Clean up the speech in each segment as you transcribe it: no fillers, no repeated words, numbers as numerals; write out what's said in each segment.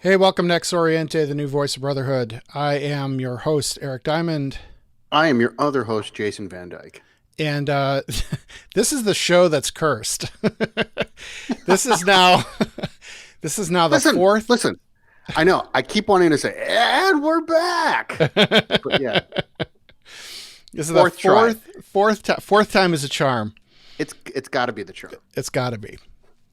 Hey, welcome to X-Oriente, the new voice of Brotherhood. I am your host, Eric Diamond, I am your other host, Jason Van Dyke. and this is the show that's cursed. this is now, this is now the Listen, fourth. listen. I know. I keep wanting to say, and we're back. But yeah, This is the fourth try. fourth time is a charm. It's got to be the charm. It's got to be.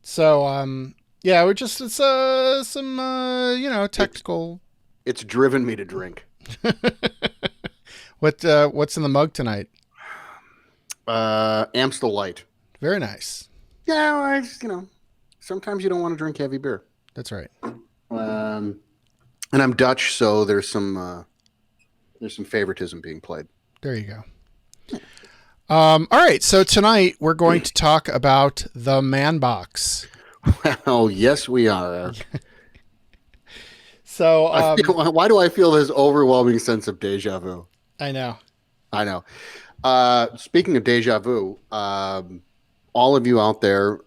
So, yeah, we're just it's some It's technical. it's driven me to drink. What's in the mug tonight? Amstel Light. Very nice. Yeah, sometimes you don't want to drink heavy beer. That's right. Um, and I'm Dutch, so there's some favoritism being played. There you go. All right, so tonight we're going to talk about the man box. Well, yes, we are. So Why do I feel this overwhelming sense of deja vu? I know. I know. Speaking of deja vu, all of you out there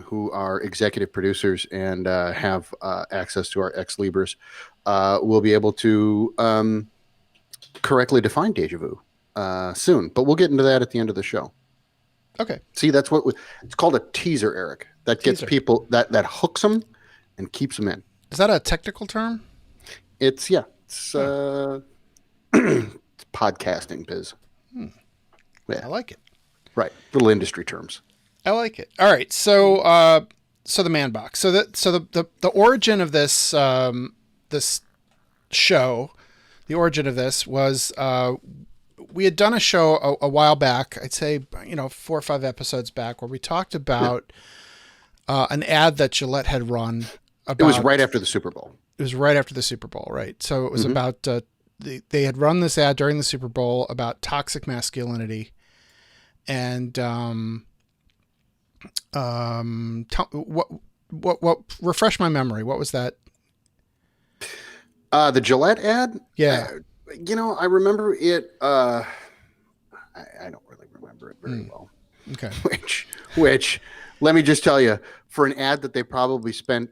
who are executive producers and have access to our Ex Libris will be able to correctly define deja vu soon. But we'll get into that at the end of the show. Okay. See, it's called a teaser, Eric. That gets Teaser. people that hooks them and keeps them in. Is that a technical term? It's it's podcasting biz. I Yeah, like it. right. Little industry terms. I like it. All right. So the man box. So the origin of this this show, the origin of this was we had done a show a while back. I'd say 4 or 5 episodes back where we talked about an ad that Gillette had run. It was right after the Super Bowl. It was right after the Super Bowl, right? So it was about they had run this ad during the Super Bowl about toxic masculinity, and what refresh my memory. What was that? The Gillette ad. Yeah. I remember it. I don't really remember it very well. Okay. Which, let me just tell you, for an ad that they probably spent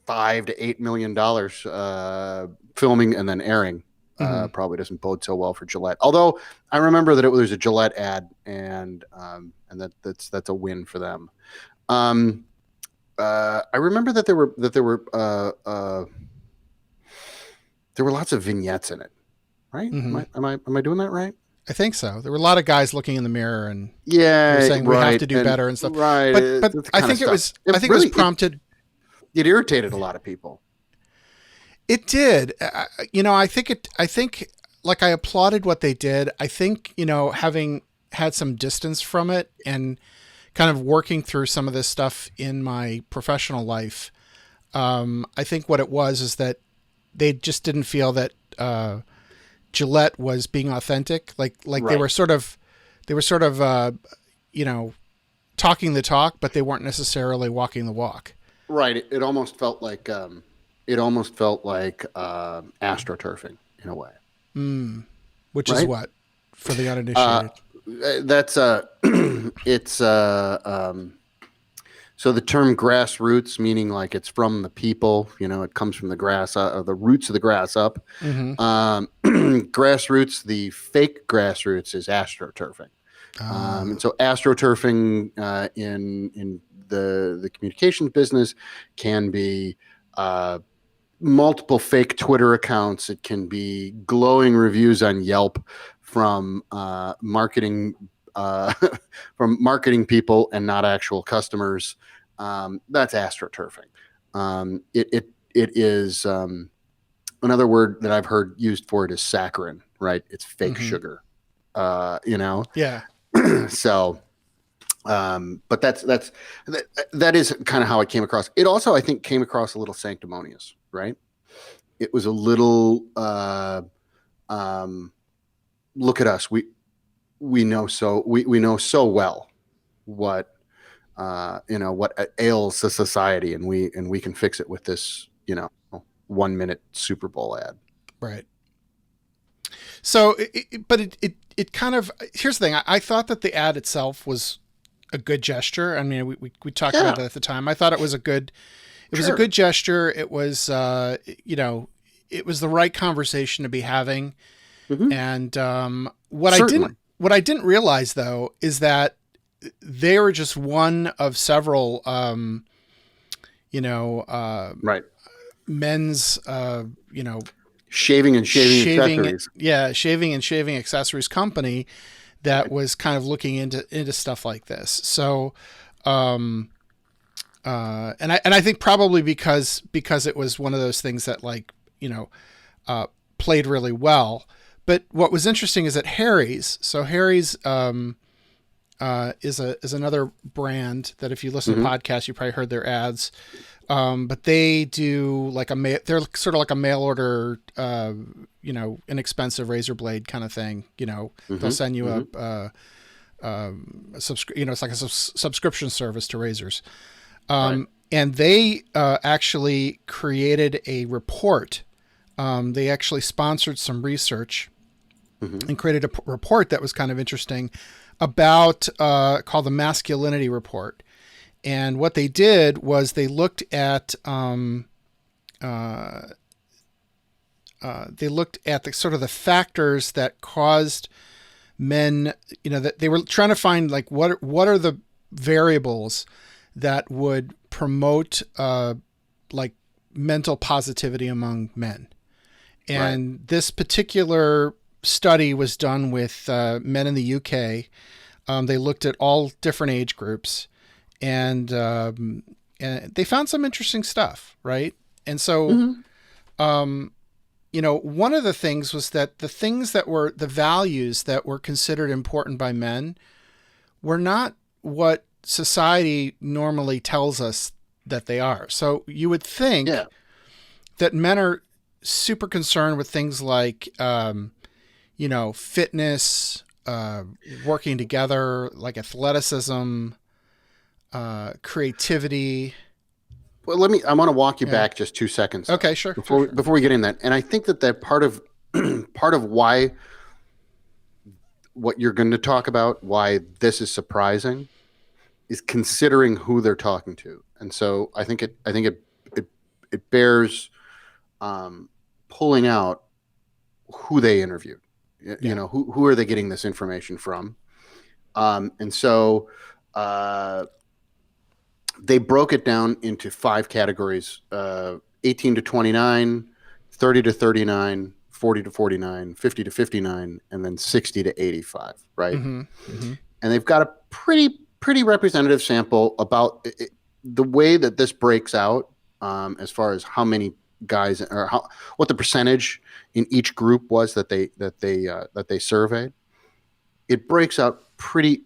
$5 to $8 million filming and then airing, probably doesn't bode so well for Gillette. Although I remember that it was a Gillette ad, and that's a win for them. I remember that there were lots of vignettes in it, right? Am I doing that right? I think so. There were a lot of guys looking in the mirror and Yeah, saying we right. have to do And- better and stuff. Right. But that's the I kind think of it was stuff. I think it was prompted. It irritated a lot of people. It did. I think like I applauded what they did. I think, having had some distance from it and kind of working through some of this stuff in my professional life, I think what it was is that they just didn't feel that Gillette was being authentic. Like they Right. were sort of talking the talk, but they weren't necessarily walking the walk. Right. It almost felt like astroturfing in a way. Which is Right? what for the uninitiated. That's it's so the term grassroots, meaning like it's from the people, it comes from the grass, the roots of the grass up. Grassroots, the fake grassroots is astroturfing. And so astroturfing in the communications business can be multiple fake Twitter accounts. It can be glowing reviews on Yelp from marketing from marketing people and not actual customers. That's astroturfing. It is another word that I've heard used for it is saccharin. Right? It's fake sugar. Yeah. So, but that is kind of how it came across. It also, I think, came across a little sanctimonious, right? It was a little, look at us. We know so well what ails the society, and we can fix it with this, 1-minute Super Bowl ad. Right. So, it kind of, here's the thing. I thought that the ad itself was a good gesture. I mean, we talked about it at the time. I thought it was a good it was a Sure. good gesture. It was, it was the right conversation to be having. Hmm. And Certainly. what I didn't realize though is that they were just one of several, you know, Right. men's, Shaving and shaving shaving, accessories. shaving and shaving accessories company that Right. was kind of looking into stuff like this. So, um, and I think probably because it was one of those things that like uh, played really well. But what was interesting is that Harry's. So Harry's is another brand that if you listen to Hmm. podcasts, you probably heard their ads. But they do like they're sort of like a mail order, inexpensive razor blade kind of thing. They'll Hmm. send you Hmm. it's like a subscription service to razors. Right. And they actually created a report. They actually sponsored some research Hmm. and created a report that was kind of interesting about called the masculinity report. And what they did was they looked at the sort of the factors that caused men, that they were trying to find like what are the variables that would promote like mental positivity among men. Right. And this particular study was done with men in the UK. They looked at all different age groups, and they found some interesting stuff, right? And so, Hmm. one of the things was that the things that were the values that were considered important by men were not what society normally tells us that they are. So you would Yeah. think that men are super concerned with things like, fitness, working together, like athleticism, creativity. Well, I want to walk you Yeah. back just 2 seconds though, Okay. Sure. Sure. Sure. before we get in that. And I think that part of part of why what you're going to talk about, why this is surprising, is considering who they're talking to. And so I think it bears um, pulling out who they interviewed. Yeah. Who are they getting this information from? And so they broke it down into five categories: 18 to 29, 30 to 39, 40 to 49, 50 to 59, and then 60 to 85. Right. Mm-hmm. Mm-hmm. And they've got a pretty representative sample about it, the way that this breaks out, as far as how many guys or what the percentage in each group was that they surveyed. It breaks out pretty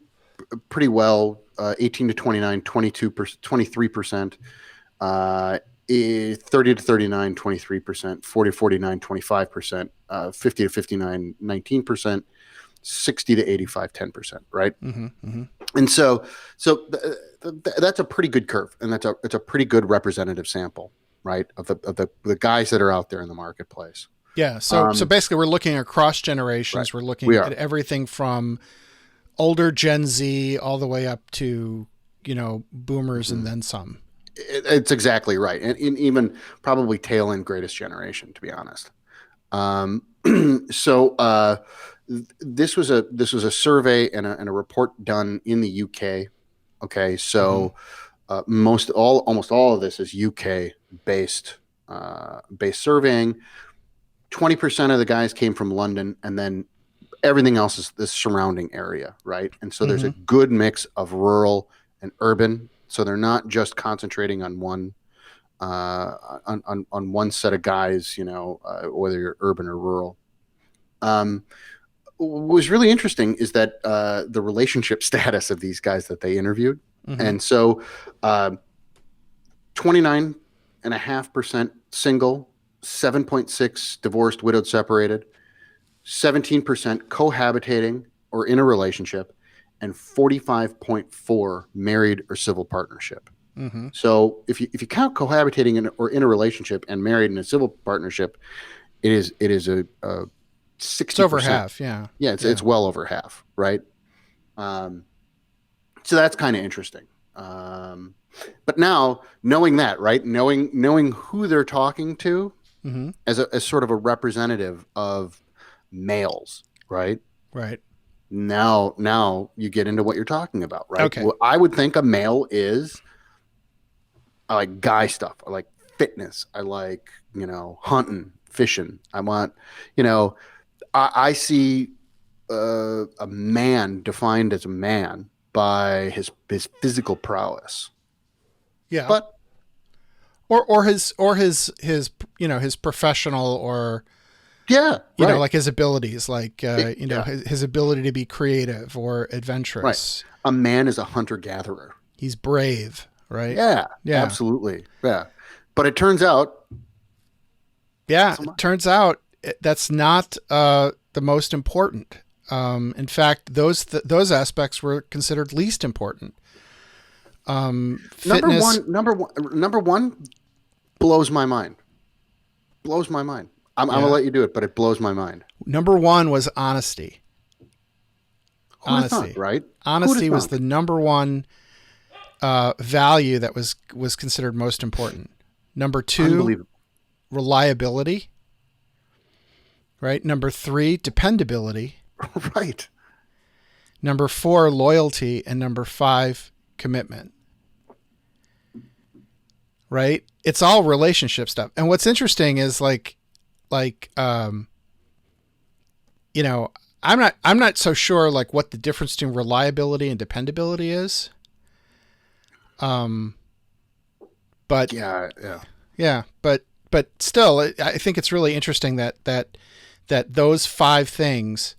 well. 18 to 29, 22%, 23%. 30 to 39, 23%, 40 to 49, 25%, 50 to 59, 19%, 60 to 85, 10%, right? Mm-hmm. Mm-hmm. And that's a pretty good curve, and it's a pretty good representative sample, right, of the guys that are out there in the marketplace. Yeah. So Um, basically, we're looking across right, generations. We're we looking at are. everything from older Gen Z all the way up to boomers and Mhm. then some. It's exactly right, and even probably tail end greatest generation, to be honest. Um, so this was a survey and a report done in the UK. Okay, Mm-hmm. so almost all of this is UK based surveying. 20% of the guys came from London, and then everything else is the surrounding area, right? And so there's a Mm-hmm. good mix of rural and urban. So they're not just concentrating on one set of guys, whether you're urban or rural. Um, what was really interesting is that the relationship status of these guys that they interviewed. Mm-hmm. And so 29.5% single, 7.6 divorced, widowed, separated, 17% cohabitating or in a relationship, and 45.4 married or civil partnership. Mm-hmm. So if you count cohabitating or in a relationship and married in a civil partnership, it is a It's over 60%. half. Yeah. Yeah, Yeah. it's well over half, right? Um, so that's kind of interesting. But now knowing that, right? Knowing who they're talking to Mm-hmm. as sort of a representative of males, right? Right. Now you get into what you're talking about, right? Okay. Well, I would think a male is, I like guy stuff. I like fitness. I like, hunting, fishing. I want, you know, I see a man defined as a man by his physical prowess. Yeah. But Or his his professional, or yeah, right. like his abilities, like Yeah, his ability to be creative or right. adventurous. A man is a hunter gatherer. He's brave, right? Yeah, Yeah. absolutely. Yeah. But it turns out, Yeah, not so it much. turns out that's not the most important. In fact, those aspects were considered least important. Number Fitness. one, number one, number one blows my mind. Blows my mind. I'm gonna Yeah. let you do it, but it blows my mind. Number one was honesty. Who'd have thought, Honesty. right? Who'd have Honesty was thought? the number one value that was considered most important. Number two, Unbelievable. reliability. Right. Number three, dependability. Right. Number four, loyalty, and number five, commitment. Right. It's all relationship stuff. And what's interesting is like you know, I'm not so sure like what the difference between reliability and dependability is. Um, but Yeah, yeah. yeah, but still, I think it's really interesting that those five things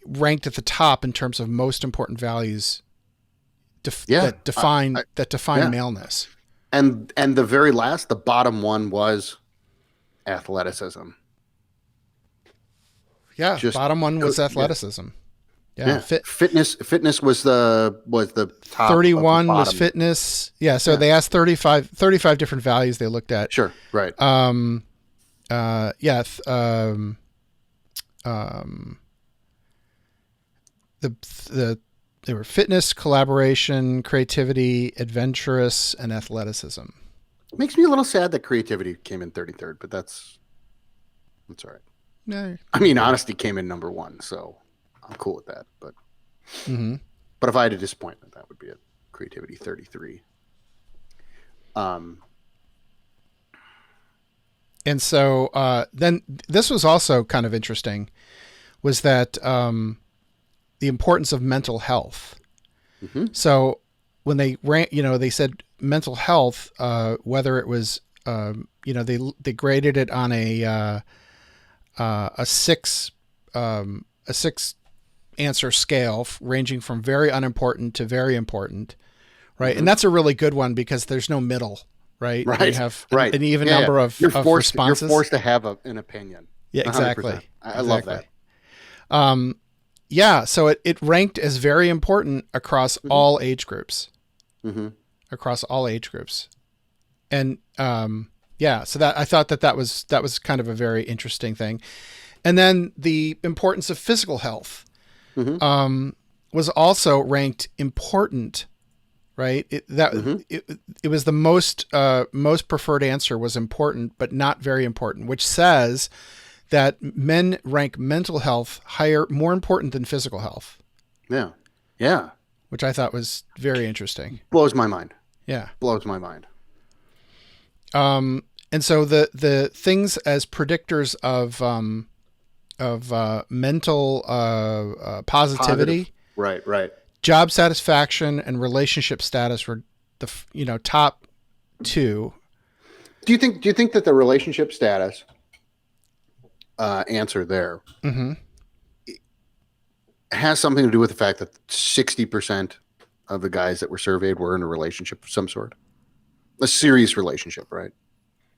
ranked at the top in terms of most important values Yeah. that define Yeah. maleness. And the very last, the bottom one was athleticism. Yeah, Just bottom one was yeah. athleticism. Yeah, Yeah. Fitness was the top of the 31 was bottom. fitness. Yeah, so Yeah. they asked 35 different values they looked at. Sure. Right. Um, yeah, um, the they were fitness, collaboration, creativity, adventurous, and athleticism. Makes me a little sad that creativity came in 33rd, but that's all right. Yeah. I mean, honesty came in number one, so I'm cool with that. But Mm-hmm. but if I had a disappointment, that would be a creativity 33. And so then this was also kind of interesting, was that the importance of mental health. Mm-hmm. So when they ran, they said mental health, whether it was, they graded it on a six answer scale, ranging from very unimportant to very important, right? Mm-hmm. And that's a really good one because there's no middle, right? Right. You have right. an even Yeah, number yeah. of Responses. responses. You're forced to have an opinion. Yeah, exactly. 100%. I love that. Yeah, so it ranked as very important across Mm-hmm. all age groups. Mm-hmm. Across all age groups, and yeah, so that I thought that was kind of a very interesting thing. And then the importance of physical health Mm-hmm. was also ranked important, right? Mm-hmm. It was the most preferred answer was important, but not very important, which says that men rank mental health higher, more important than physical health. Yeah. Yeah. Which I thought was very interesting. Blows my mind. Yeah. Blows my mind. And so the things as predictors of mental positivity, Positive. Right. Right. job satisfaction, and relationship status were the top two. Do you think that the relationship status answer there Mm-hmm. has something to do with the fact that 60% of the guys that were surveyed were in a relationship of some sort, a serious relationship, right?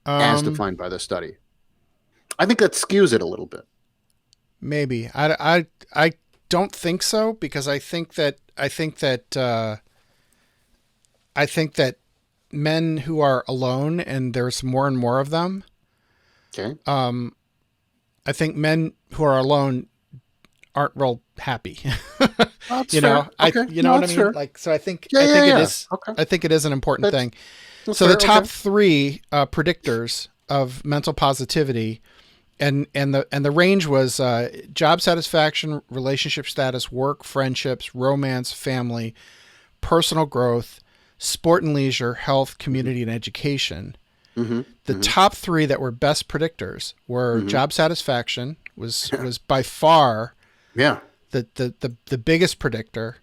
As defined by the study. I think that skews it a little bit. Maybe I don't think so, because I think that men who are alone, and there's more and more of them. Okay. I think men who are alone aren't real happy. That's You fair. know, Okay. you know No, what I that's mean? fair. Like, so I think, Yeah, yeah, it yeah. is, Okay. I think it is an important That's, thing. that's So the fair. top Okay. three predictors of mental positivity, and the range was job satisfaction, relationship status, work, friendships, romance, family, personal growth, sport and leisure, health, community, and education. Mm-hmm. The Mm-hmm. top three that were best predictors were Mm-hmm. job satisfaction was by far Yeah. the biggest predictor.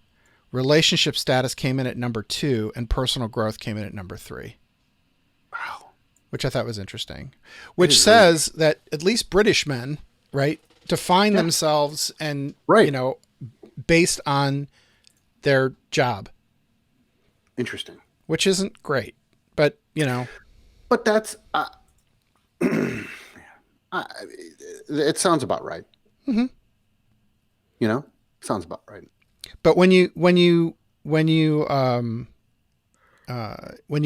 Relationship status came in at number 2, and personal growth came in at number 3, Wow. which I thought was interesting. It Which is really says that at least British men, right, define yeah. themselves and Right. based on their job, Interesting. which isn't great, but But that's I, it sounds about right. mhm. You know, sounds about right. But when you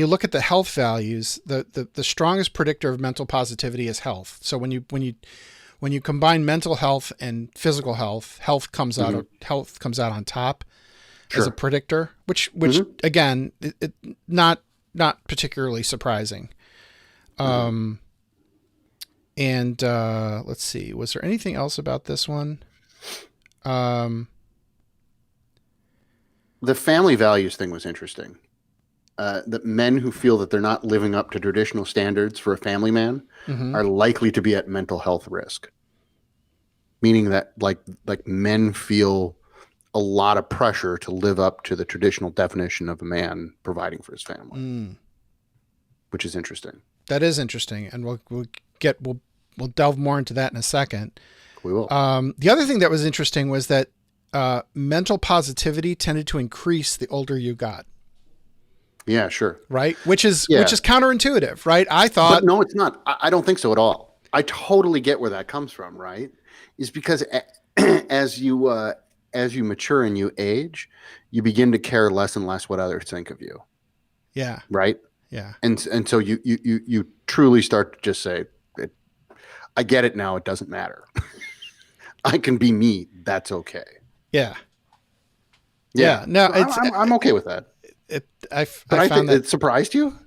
look at the health values, the strongest predictor of mental positivity is health. So when you combine mental health and physical health, Mm-hmm. health comes out on top as a Sure. predictor, which Mm-hmm. again, it not particularly surprising. Mm-hmm. Um, and let's see, was there anything else about this one? Um, The family values thing was interesting. That men who feel that they're not living up to traditional standards for a family man mhm. are likely to be at mental health risk. Meaning that like men feel a lot of pressure to live up to the traditional definition of a man providing for his family, Mm. which is interesting. That is interesting, and we'll delve more into that in a second. We will. The other thing that was interesting was that mental positivity tended to increase the older you got, Yeah, sure. right? Which is Yeah. counterintuitive, right? I But thought, no, it's not. I don't think so at all. I totally get where that comes from, right? Is because as you mature and you age, you begin to care less and less what others think of you, yeah, right? yeah, And so you truly start to just say, I get it now. It doesn't matter. I can be me. That's okay. yeah, Yeah. yeah. No, So I'm okay with that. But I I found think that it surprised you.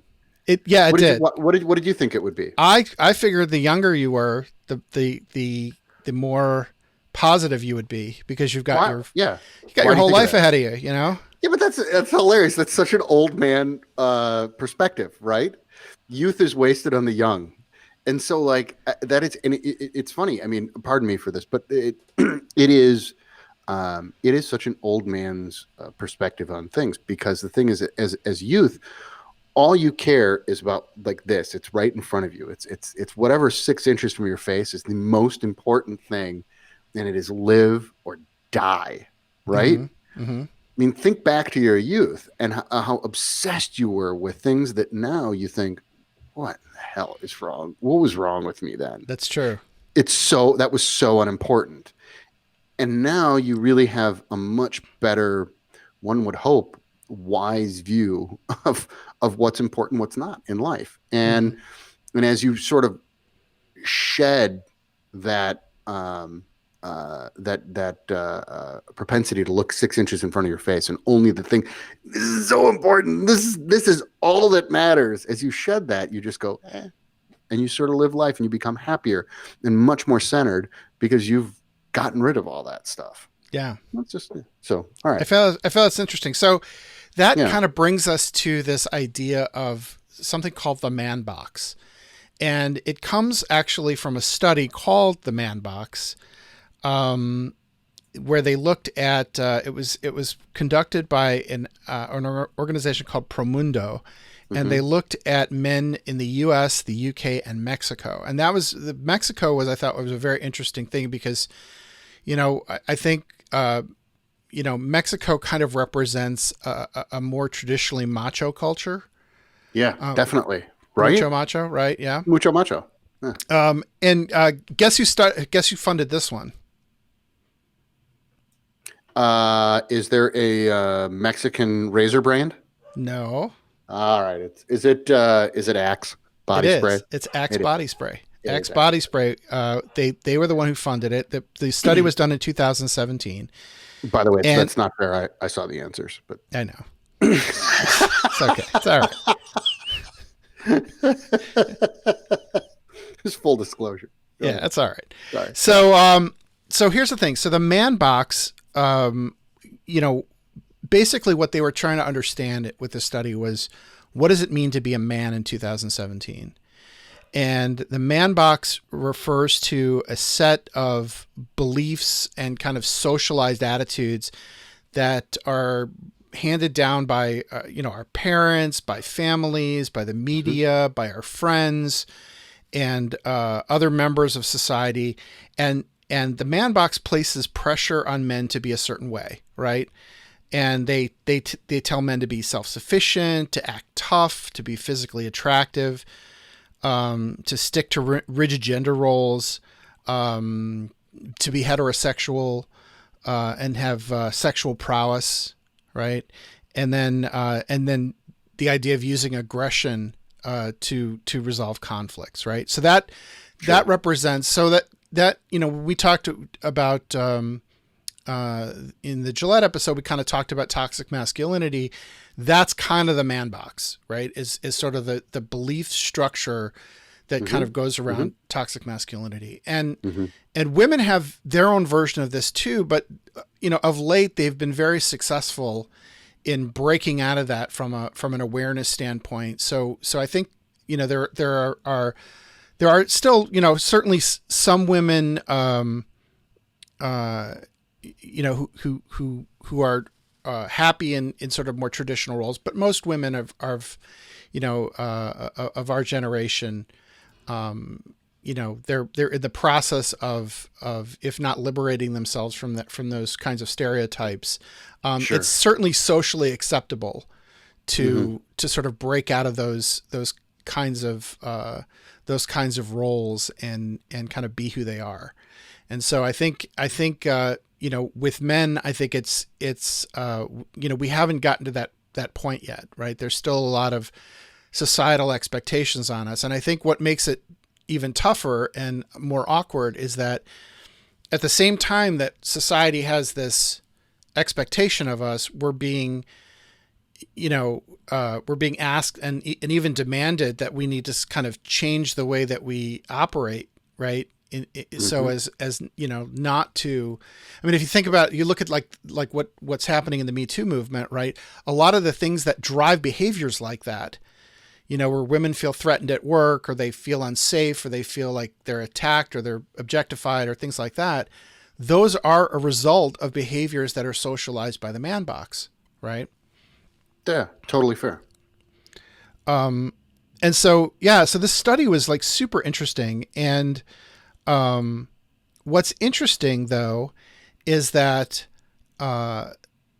it What did you did. what did you think it would be? I figured the younger you were, the more positive you would be because Why? Yeah. you got Why your do you whole think of life that? ahead of you, you know? Yeah, but that's hilarious. That's such an old man perspective, right? Youth is wasted on the young, and so like that is, and it's funny. I mean, pardon me for this, but it is such an old man's perspective on things because the thing is, as youth, all you care is about like this. It's right in front of you. It's whatever 6 inches from your face is the most important thing, and it is live or die, right? Mm-hmm. Mm-hmm. I mean, think back to your youth and how obsessed you were with things that now you think, what the hell is wrong? What was wrong with me then? That's true. That was so unimportant. And now you really have a much better, one would hope, wise view of what's important, what's not in life. Mm-hmm. And as you sort of shed that propensity to look 6 inches in front of your face and only the thing, this is so important, this is all that matters. As you shed that, you just go and you sort of live life and you become happier and much more centered because you've gotten rid of all that stuff. Yeah. That's just so. All right. I felt it's interesting. So that Yeah. kind of brings us to this idea of something called the man box. And it comes actually from a study called the man box, where they looked at it was conducted by an organization called Promundo, and they looked at men in the U.S., the U.K., and Mexico. And that was Mexico was, I thought, was a very interesting thing because, I think Mexico kind of represents a more traditionally macho culture. Yeah, definitely. Right. Macho, right? Yeah. Mucho macho. Yeah. And guess who funded this one? Is there a Mexican razor brand? No. All right. Is it Axe body It spray? is. It's Axe It is. body spray. It X is body spray. They were the one who funded it. The study was done in 2017. By the way, And that's not fair. I saw the answers, but I know it's okay. It's all right. just full disclosure. Yeah, that's all right. Sorry. So here's the thing. So the man box, basically what they were trying to understand with the study was, what does it mean to be a man in 2017? And the man box refers to a set of beliefs and kind of socialized attitudes that are handed down by, our parents, by families, by the media, by our friends, and other members of society. And the man box places pressure on men to be a certain way, right? And they tell men to be self-sufficient, to act tough, to be physically attractive, to stick to rigid gender roles, to be heterosexual, and have sexual prowess, right? And then the idea of using aggression to resolve conflicts, right? So that represents, so that we talked about. In the Gillette episode, we kind of talked about toxic masculinity. That's kind of the man box, right? Is sort of the belief structure that kind of goes around toxic masculinity. And women have their own version of this too, but of late they've been very successful in breaking out of that from an awareness standpoint. So I think there are still certainly some women who are happy in sort of more traditional roles, but most women of our generation, they're in the process of if not liberating themselves from those kinds of stereotypes. Sure. It's certainly socially acceptable to sort of break out of those kinds of roles and kind of be who they are. And so I think with men, I think it's we haven't gotten to that point yet, right? There's still a lot of societal expectations on us. And I think what makes it even tougher and more awkward is that at the same time that society has this expectation of us, we're being asked and even demanded that we need to kind of change the way that we operate, right? So as not to, I mean, if you think about, you look at like what's happening in the Me Too movement, right? A lot of the things that drive behaviors like that, where women feel threatened at work, or they feel unsafe, or they feel like they're attacked, or they're objectified, or things like that. Those are a result of behaviors that are socialized by the man box, right? Yeah, totally fair. And so this study was like super interesting. And what's interesting though is that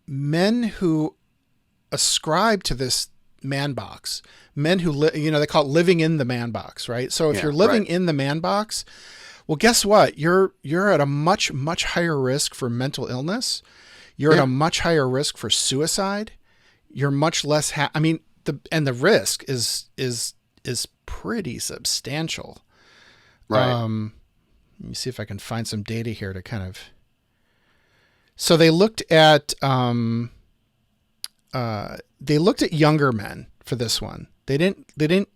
men who ascribe to this man box, men who they call it living in the man box, right? So if you're living in the man box, well, guess what? You're at a much, much higher risk for mental illness. You're at a much higher risk for suicide. You're much less the risk is pretty substantial. Right. Let me see if I can find some data here to kind of. So they looked at younger men for this one. They didn't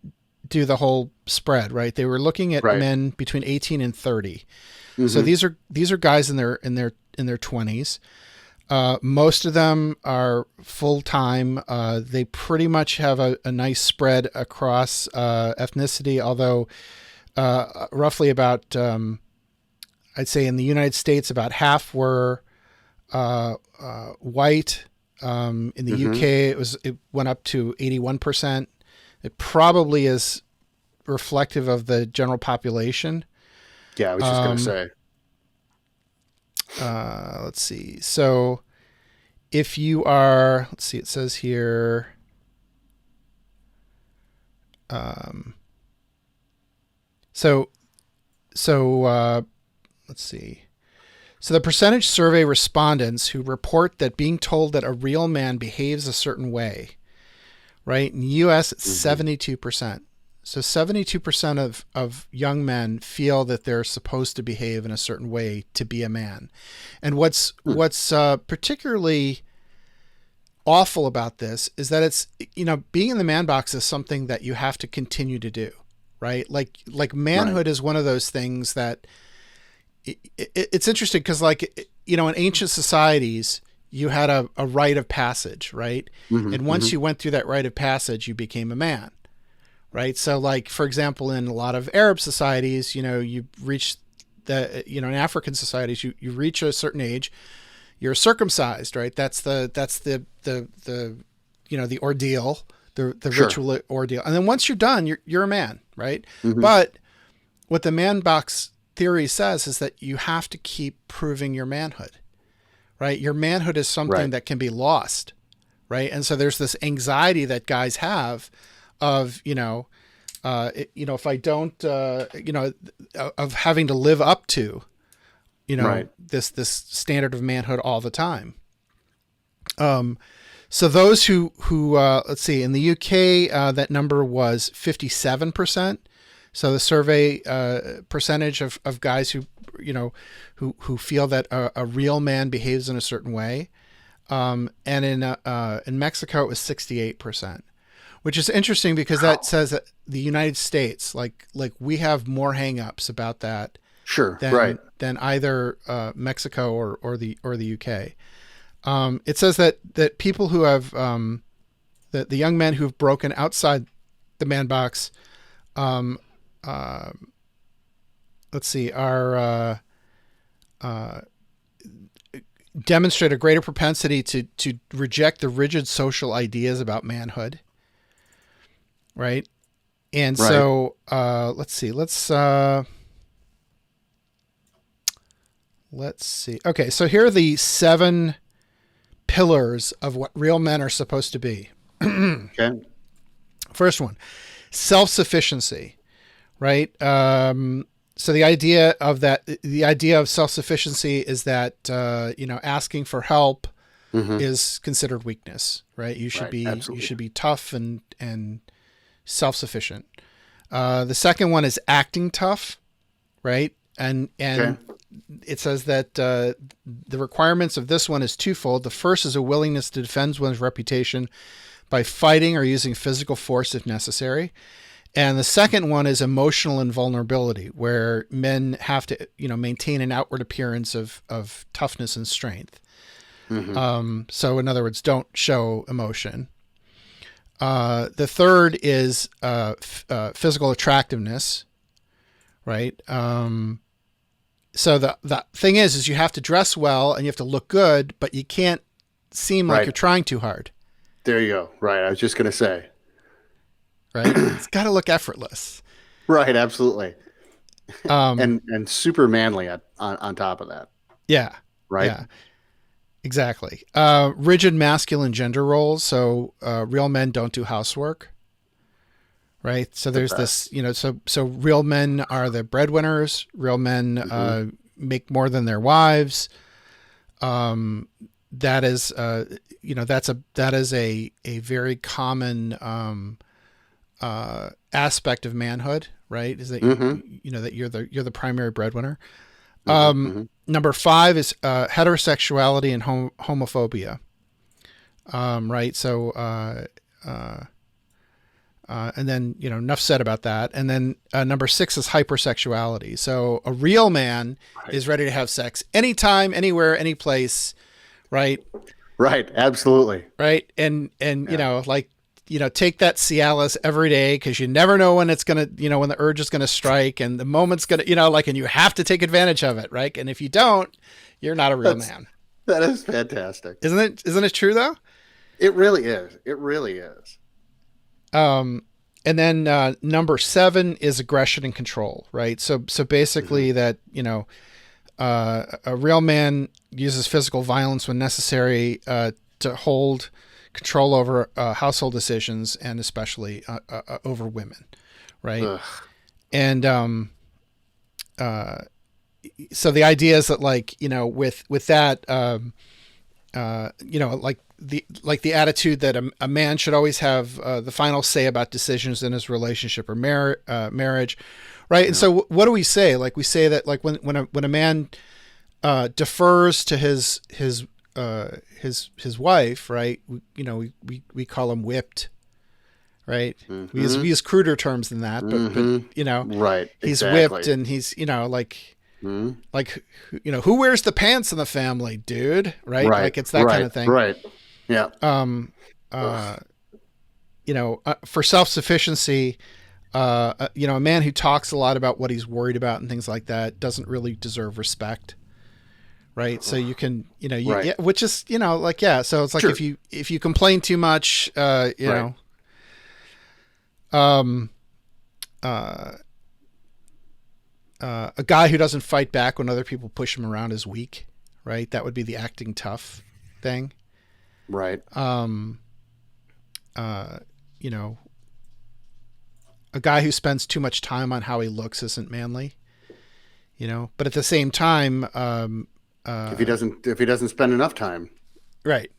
do the whole spread, right? They were looking at men between 18 and 30. So these are guys in their 20s. Most of them are full time. They pretty much have a nice spread across ethnicity, although roughly about I'd say in the United States about half were white. In the UK it went up to 81%. It probably is reflective of the general population. Yeah, I was just going to say. Let's see. So if you are, let's see, it says here, let's see. So the percentage survey respondents who report that being told that a real man behaves a certain way, right? In the US, it's 72%. So 72% of young men feel that they're supposed to behave in a certain way to be a man. And what's particularly awful about this is that it's, being in the man box is something that you have to continue to do, right? Like manhood is one of those things that it's interesting because, like, in ancient societies, you had a rite of passage, right? And once you went through that rite of passage, you became a man, right? So, like, for example, in a lot of Arab societies, you reach in African societies, you reach a certain age, you're circumcised, right? That's the the ordeal, the Sure. ritual ordeal. And then once you're done, you're a man, right? Hmm. But what the man box theory says is that you have to keep proving your manhood, right? Your manhood is something Right. that can be lost, right? And so there's this anxiety that guys have of, if I don't, of having to live up to, Right. this standard of manhood all the time. So those who let's see, in the UK, that number was 57%. So the survey percentage of guys who who feel that a real man behaves in a certain way, and in Mexico it was 68%, which is interesting because that says that the United States, like we have more hangups about that Sure. than Right. than either Mexico or the UK. It says that people who have the young men who've broken outside the man box, let's see, are demonstrate a greater propensity to reject the rigid social ideas about manhood, right? And Right. so let's see. Okay, so here are the 7 pillars of what real men are supposed to be. Okay. First one, self-sufficiency, right? So the idea of self-sufficiency is that asking for help Hmm. is considered weakness, right? You should Right. be Absolutely. tough and self-sufficient. The second one is acting tough, right? And Okay. it says that the requirements of this one is twofold. The first is a willingness to defend one's reputation by fighting or using physical force if necessary. And the second one is emotional invulnerability, where men have to, maintain an outward appearance of toughness and strength. Hmm. So in other words, don't show emotion. The third is physical attractiveness, right? So the thing is you have to dress well and you have to look good, but you can't seem like Right. you're trying too hard, There you go. Right. I was just going to say. right? It's got to look effortless. Right. Absolutely. Um, And super manly on top of that. yeah, Right. yeah, exactly. Rigid masculine gender roles. So real men don't do housework, right? So The there's best. this, so real men are the breadwinners. Real men Hmm. make more than their wives. That is, that is a very common aspect of manhood, right? Is that Hmm. that you're the primary breadwinner. Hmm. Hmm. Number 5 is heterosexuality and homophobia, right? So and then enough said about that. And then number 6 is hypersexuality. So a real man Right. is ready to have sex anytime, anywhere, any place, right? Right. Absolutely. Right? And Yeah. take that Cialis every day because you never know when it's gonna, when the urge is gonna strike and the moment's gonna, and you have to take advantage of it, right? And if you don't, you're not a real That's man. that is fantastic. Isn't it true though? It really is. It really is. And then number 7 is aggression and control, right? So Hmm. basically that a real man uses physical violence when necessary to hold control over household decisions and especially over women, right? Ugh. And so the idea is that, like, with that like the attitude that a man should always have the final say about decisions in his relationship or marriage, right? And Yeah. so what do we say? Like we say that like when a man defers to his wife, right? We call him whipped, right? We use cruder terms than that, but Right. he's Exactly. whipped and he's like Mhm. like who wears the pants in the family, dude, right? Right. Like it's that kind Right. of thing. Right. Yeah. Uh, for self-sufficiency, a man who talks a lot about what he's worried about and things like that doesn't really deserve respect, right? So you can, Right. yeah, which is, so it's like Sure. if you complain too much, Right. um, uh, a guy who doesn't fight back when other people push him around is weak, right? That would be the acting tough thing. Right. Um, uh, you know, a guy who spends too much time on how he looks isn't manly, but at the same time, If he doesn't spend enough time, right,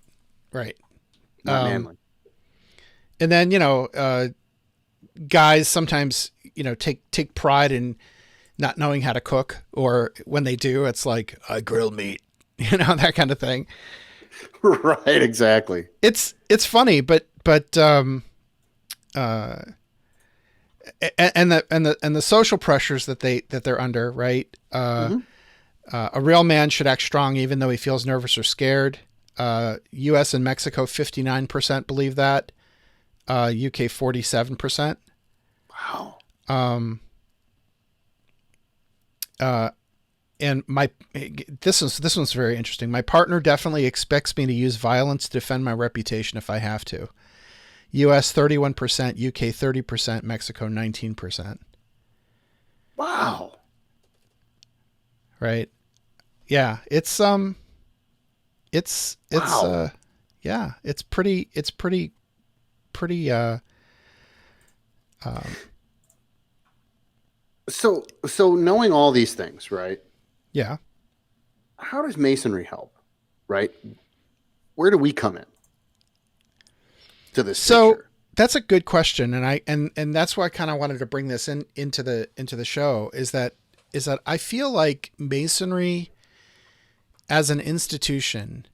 right. not manly. And then, guys sometimes, take pride in not knowing how to cook, or when they do, it's like, I grill meat, that kind of thing. Right. Exactly. It's funny, but, and the social pressures that they're under, right? A real man should act strong even though he feels nervous or scared. U.S. and Mexico 59% believe that. UK 47%. Wow. And this one's very interesting. My partner definitely expects me to use violence to defend my reputation if I have to. U.S. 31%, UK 30%, Mexico 19%. Wow. Right? Yeah, it's Wow. yeah, it's pretty So knowing all these things, right? yeah. How does masonry help? Right? Where do we come in to this So picture? that's a good question, and that's why I kind of wanted to bring this into the show is that I feel like masonry as an institution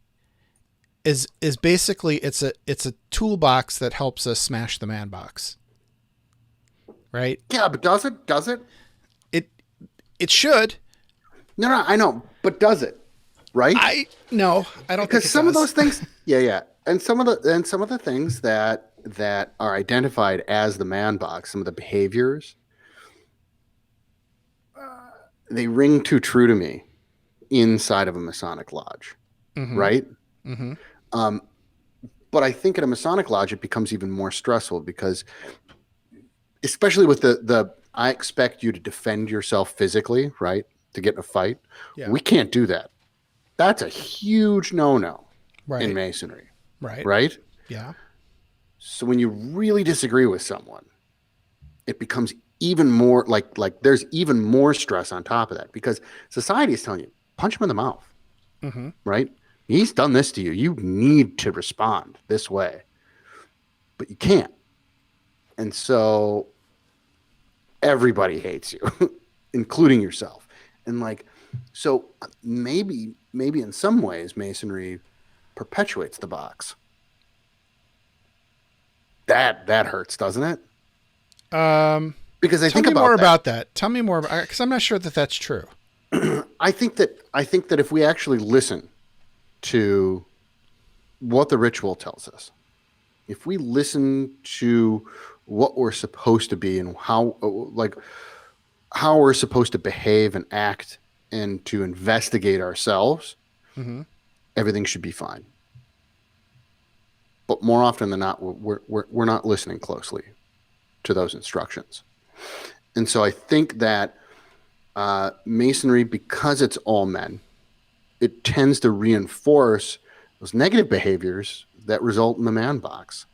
is basically it's a toolbox that helps us smash the man box, right? Yeah, but does it? Does it? It should. No, no, I know, but does it? Right? No, I don't think Because it some of does. those things, yeah, and some of the things that are identified as the man box, some of the behaviors, they ring too true to me inside of a Masonic lodge, Mm-hmm. right? Mm-hmm. Um, but I think in a Masonic lodge it becomes even more stressful because, especially with the I expect you to defend yourself physically, right? To get in a fight, Yeah. we can't do that. That's a huge no-no in Right. masonry, Right. right? Yeah. So when you really disagree with someone, it becomes even more like there's even more stress on top of that because society is telling you punch him in the mouth, Mm-hmm. right? He's done this to you. You need to respond this way, but you can't. And so everybody hates you, including yourself. And so maybe in some ways masonry perpetuates the box. That hurts, doesn't it? Because I Tell think me more about that. about that. Tell me more because I'm not sure that that's true. I think that if we actually listen to what the ritual tells us, if we listen to what we're supposed to be and how we're supposed to behave and act and to investigate ourselves, Mm-hmm. everything should be fine. But more often than not, we're not listening closely to those instructions. And so I think that masonry, because it's all men, it tends to reinforce those negative behaviors that result in the man box.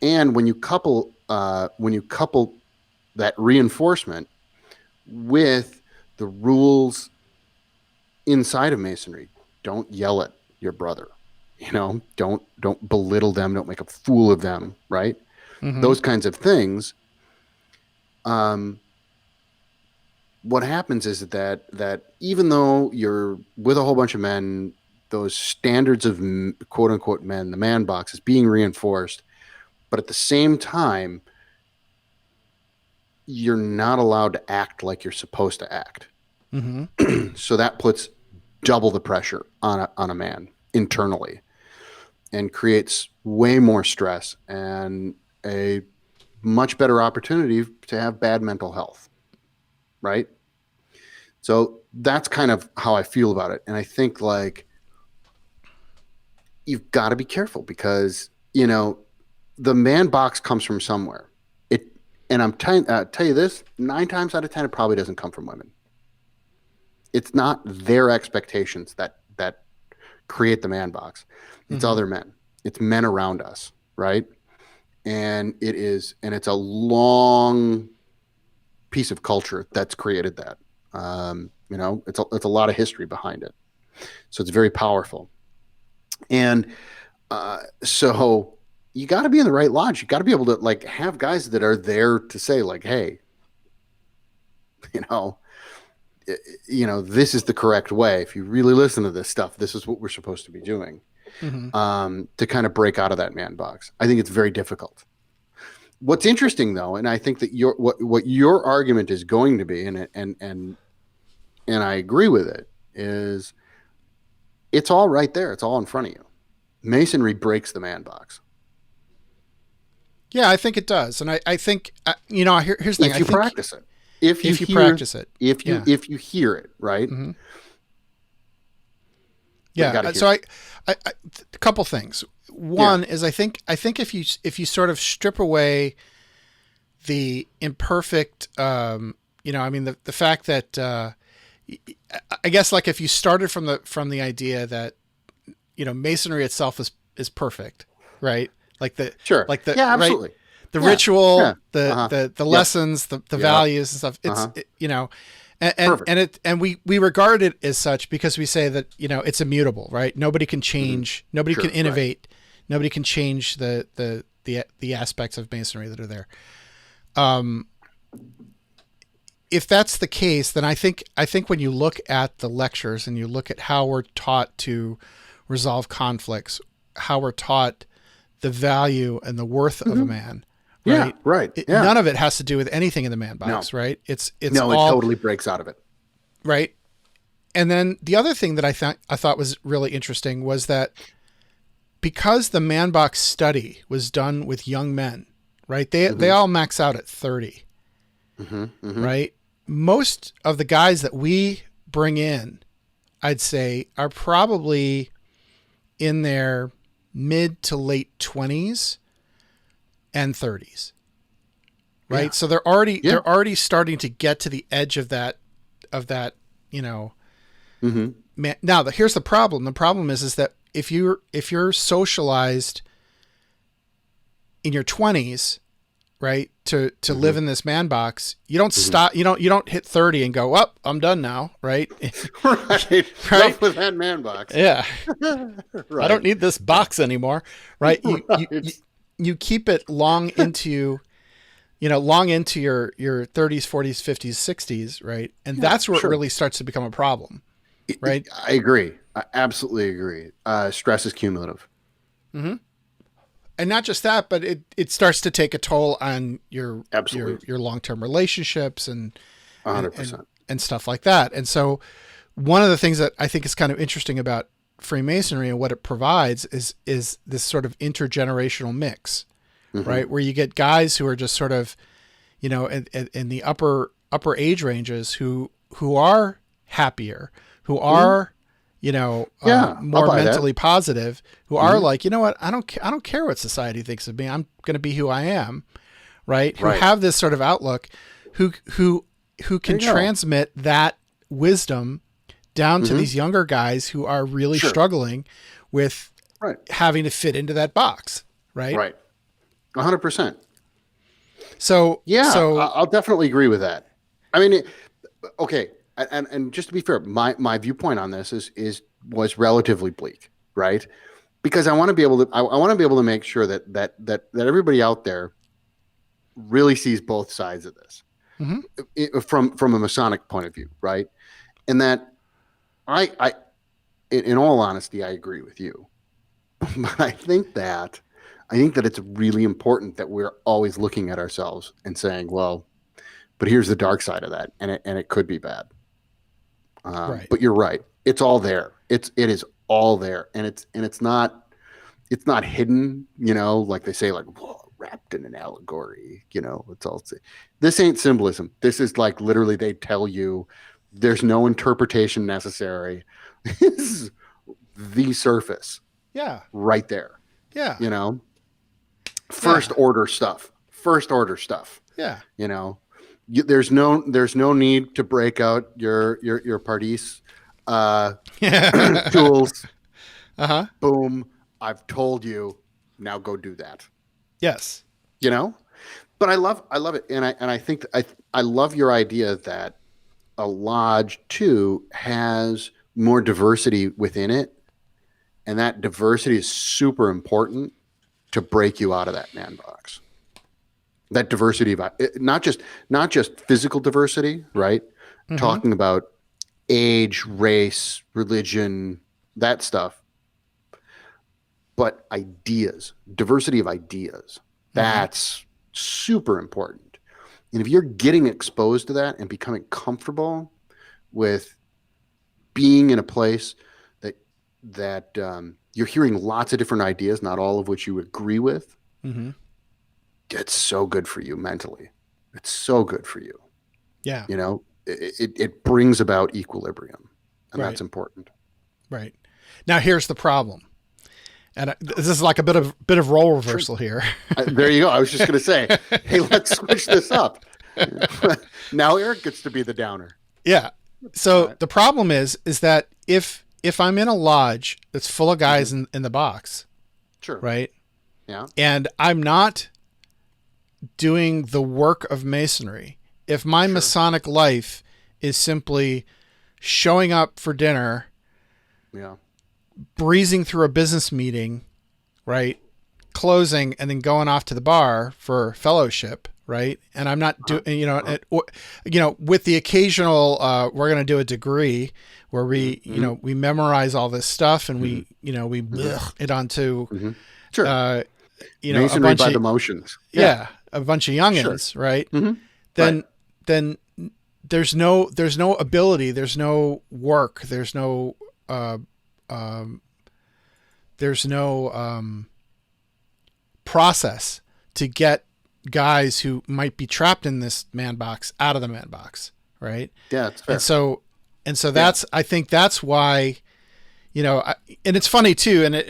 And when you couple that reinforcement with the rules inside of masonry, don't yell at your brother. Don't belittle them, don't make a fool of them, right? Mm-hmm. Those kinds of things. Um, what happens is that even though you're with a whole bunch of men, those standards of quote unquote men, the man box is being reinforced, but at the same time, you're not allowed to act like you're supposed to act. Mm-hmm. So that puts double the pressure on a man internally and creates way more stress and a much better opportunity to have bad mental health, right? So that's kind of how I feel about it. And I think like you've got to be careful because, the man box comes from somewhere. It, and tell you this, 9 times out of 10, it probably doesn't come from women. It's not their expectations that create the man box. It's Mm-hmm. other men. It's men around us, right? And it's a long piece of culture that's created that. It's a lot of history behind it, so it's very powerful. And so you got to be in the right lodge. You got to be able to like have guys that are there to say like, hey, you know, this is the correct way. If you really listen to this stuff, this is what we're supposed to be doing. Mm-hmm. To kind of break out of that man box. I think it's very difficult. What's interesting though, and I think that what your argument is going to be, and I agree with it, is it's all right there. It's all in front of you. Masonry breaks the man box. Yeah, I think it does, and I think here's the thing. If I you think practice it, if you if you hear, practice it, if you yeah. if you hear it, right? Mm-hmm. But you Yeah. got to hear So it. a couple things. Yeah. One is I think if you sort of strip away the imperfect, I mean the fact that I guess like if you started from the idea that masonry itself is perfect, right? Like the Sure. like the Yeah. right Absolutely. the Yeah. Yeah. ritual, Uh huh. the Yep. lessons, the Yep. values and stuff. Uh It's huh. Perfect. we regard it as such because we say that it's immutable, right? Nobody can Mm-hmm. change, nobody can Sure. Right. innovate, nobody can change the aspects of masonry that are there. Um, if that's the case, then I think when you look at the lectures and you look at how we're taught to resolve conflicts, how we're taught the value and the worth of a Mm-hmm. man, Yeah. right? Right. Yeah. None of it has to do with anything in the man No. box, right? It's No. It all totally breaks out of it. right. And then the other thing that I thought was really interesting was that because the man box study was done with young men, right? They Mm-hmm. all max out at 30, Mm-hmm. Mm-hmm. right? Most of the guys that we bring in, I'd say, are probably in their mid to late 20s and 30s, Yeah. right? So they're already Yeah. they're already starting to get to the edge of that, you know, Mm-hmm. man. Now, here's the problem. The problem is that if you're socialized in your 20s, right, to Mm-hmm. live in this man box, you don't Mm-hmm. stop. You don't hit 30 and go, "Up, I'm done now," right? Right. Right? Enough with that man box. Yeah. I Right. don't need this box anymore, right? You you Right. you, you keep it long into your 30s, 40s, 50s, 60s, right? And Yeah. that's where it Sure. really starts to become a problem, right? I agree. I absolutely agree. Stress is cumulative. Mm-hmm. And not just that, but it starts to take a toll on your your Absolutely. your long-term relationships and A and hundred and percent. and stuff like that. And so one of the things that I think is kind of interesting about Freemasonry and what it provides is this sort of intergenerational mix, Mm-hmm. right? Where you get guys who are just sort of, in the upper age ranges who are happier, who Mm-hmm. are, Yeah. I'll more buy that. mentally positive, who are Mm-hmm. like, you know what, I don't care what society thinks of me. I'm going to be who I am, right? Who Right. have this sort of outlook, who who who There can you go. transmit that wisdom down to Mm-hmm. these younger guys who are really Sure. struggling with Right. having to fit into that box, right? Right. 100%. So Yeah. so I'll definitely agree with that. I mean, okay. And just to be fair, my viewpoint on this was relatively bleak, right? because I want to be able to I want to be able to make sure that everybody out there really sees both sides of this from a Masonic point of view, right? And that I in all honesty, I agree with you, but I think that it's really important that we're always looking at ourselves and saying, well, but here's the dark side of that, and it could be bad. Right. But you're right; it's all there. It is all there, and it's not hidden. You know, like they say, like, whoa, wrapped in an allegory. You know, it's all. This ain't symbolism. This is like literally they tell you there's no interpretation necessary. This is the surface. Yeah. Right there. Yeah. You know, first order stuff. Yeah. You know, there's no need to break out your Pardis tools. Boom. I've told you. Now go do that. Yes. You know, but I love it, and I think I love your idea that a lodge too has more diversity within it, and that diversity is super important to break you out of that man box. That diversity of not just physical diversity, right? Talking about age, race, religion, that stuff, but ideas, diversity of ideas. That's super important. And if you're getting exposed to that and becoming comfortable with being in a place that you're hearing lots of different ideas, not all of which you agree with, it's so good for you mentally. It's so good for you. Yeah. You know, it brings about equilibrium, and that's important. Right. Now here's the problem. And this is like a bit of role reversal here. There you go. I was just going to say, hey, let's switch this up. Now Eric gets to be the downer. Yeah. So the problem is that if I'm in a lodge that's full of guys in the box, sure, right? Yeah. And I'm not doing the work of Masonry. If my Masonic life is simply showing up for dinner, breezing through a business meeting, right? Closing and then going off to the bar for fellowship, right? And I'm not doing, with the occasional, we're going to do a degree where we, we memorize all this stuff and we blech it onto, Masonry by the motions. Yeah. A bunch of youngins, right? Then there's no ability, there's no work, there's no process to get guys who might be trapped in this man box out of the man box, right? Yeah, it's fair. And so that's I think that's why, and it's funny too. And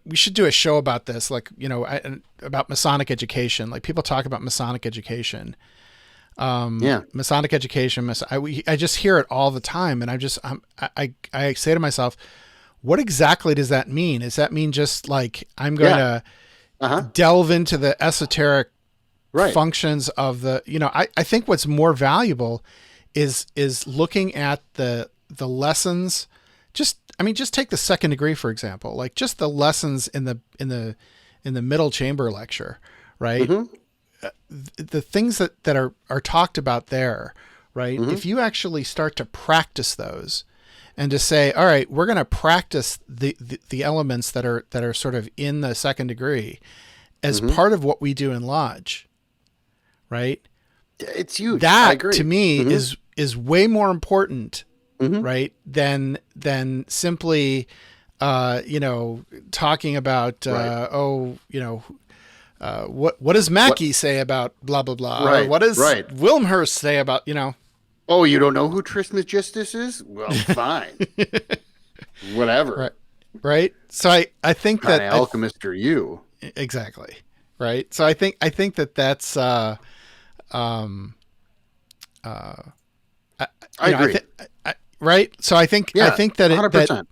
we should do a show about this, like about Masonic education. Like people talk about Masonic education. Masonic education. I just hear it all the time, and I say to myself, what exactly does that mean? Does that mean just like I'm going to delve into the esoteric functions of the? I think what's more valuable is looking at the lessons. Just take the second degree, for example, like just the lessons in the middle chamber lecture, right? The things that are talked about there, right? If you actually start to practice those and to say, all right, we're going to practice the elements that are sort of in the second degree as part of what we do in lodge, right? It's huge. That to me is way more important, right? Than simply, talking about, what does Mackey say about blah, blah, blah? Right, or what does Wilmhurst say about, Oh, you don't know who Tristan Justice is? Well, fine. Whatever. Right. So I think that alchemist are you. Exactly. Right. So I think that's, I agree. Right. So I think that 100%.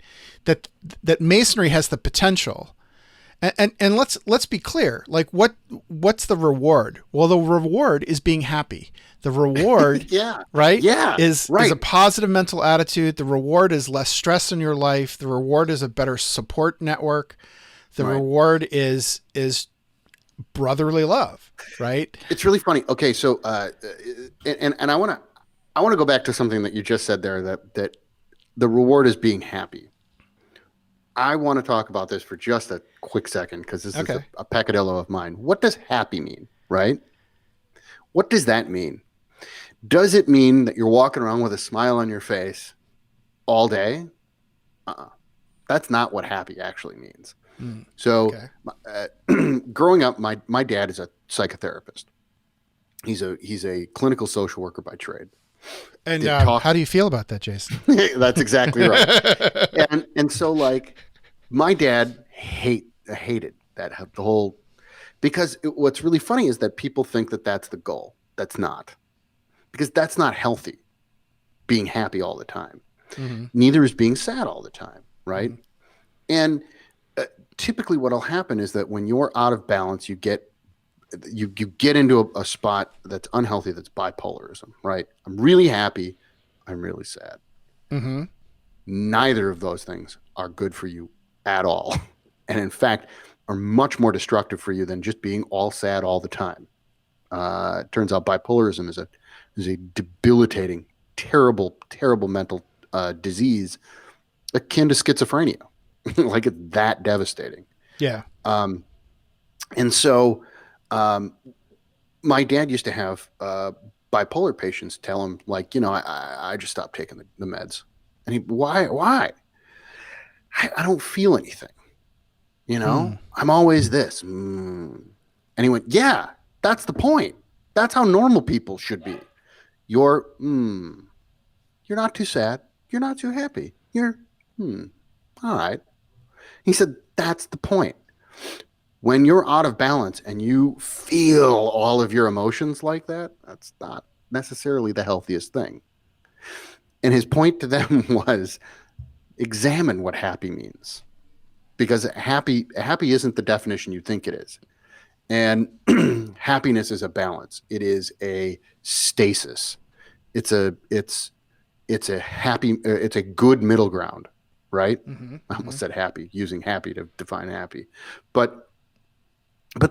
that Masonry has the potential, And let's be clear. Like what's the reward? Well, the reward is being happy. The reward, Yeah. right, Yeah. is Right. a positive mental attitude. The reward is less stress in your life. The reward is a better support network. The Right. reward is brotherly love, right? It's really funny. Okay, so and I want to go back to something that you just said there, that the reward is being happy. I want to talk about this for just a quick second because this is a peccadillo of mine. What does happy mean, right? What does that mean? Does it mean that you're walking around with a smile on your face all day? That's not what happy actually means. So, growing up, my dad is a psychotherapist. He's a clinical social worker by trade. And how do you feel about that, Jason? That's exactly right. And so, like, my dad hated that the whole, because what's really funny is that people think that that's the goal. That's not, because that's not healthy. Being happy all the time. Mm-hmm. Neither is being sad all the time, right? Mm-hmm. And typically, what'll happen is that when you're out of balance, you get into a spot that's unhealthy. That's bipolarism, right? I'm really happy. I'm really sad. Mm-hmm. Neither of those things are good for you at all, and in fact, are much more destructive for you than just being all sad all the time. It turns out bipolarism is a debilitating, terrible mental disease akin to schizophrenia. Like, it's that devastating. Yeah. And so my dad used to have bipolar patients tell him, like, I just stopped taking the meds. And why? I don't feel anything. I'm always this. And he went, yeah, that's the point. That's how normal people should be. You're not too sad. You're not too happy. You're, all right. He said, that's the point. When you're out of balance and you feel all of your emotions like that, that's not necessarily the healthiest thing. And his point to them was, examine what happy means. Because happy isn't the definition you think it is. And happiness is a balance. It is a stasis. It's a good middle ground, right? Mm-hmm. I almost said happy, using happy to define happy, but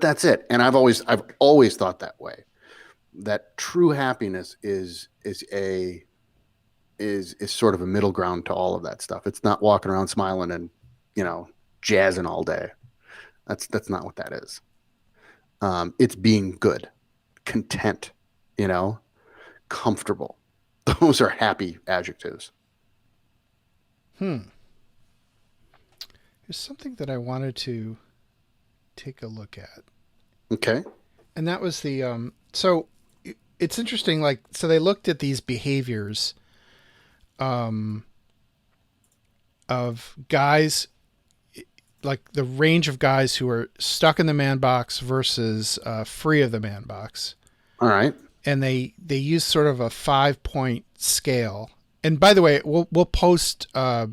that's it. And I've always thought that way, that true happiness is sort of a middle ground to all of that stuff. It's not walking around smiling and, jazzing all day. That's not what that is. It's being good, content, comfortable. Those are happy adjectives. There's something that I wanted to take a look at. Okay. And that was the so it's interesting, like, so they looked at these behaviors of guys, like the range of guys who are stuck in the man box versus free of the man box. All right. And they use sort of a 5-point scale. And by the way, we'll post all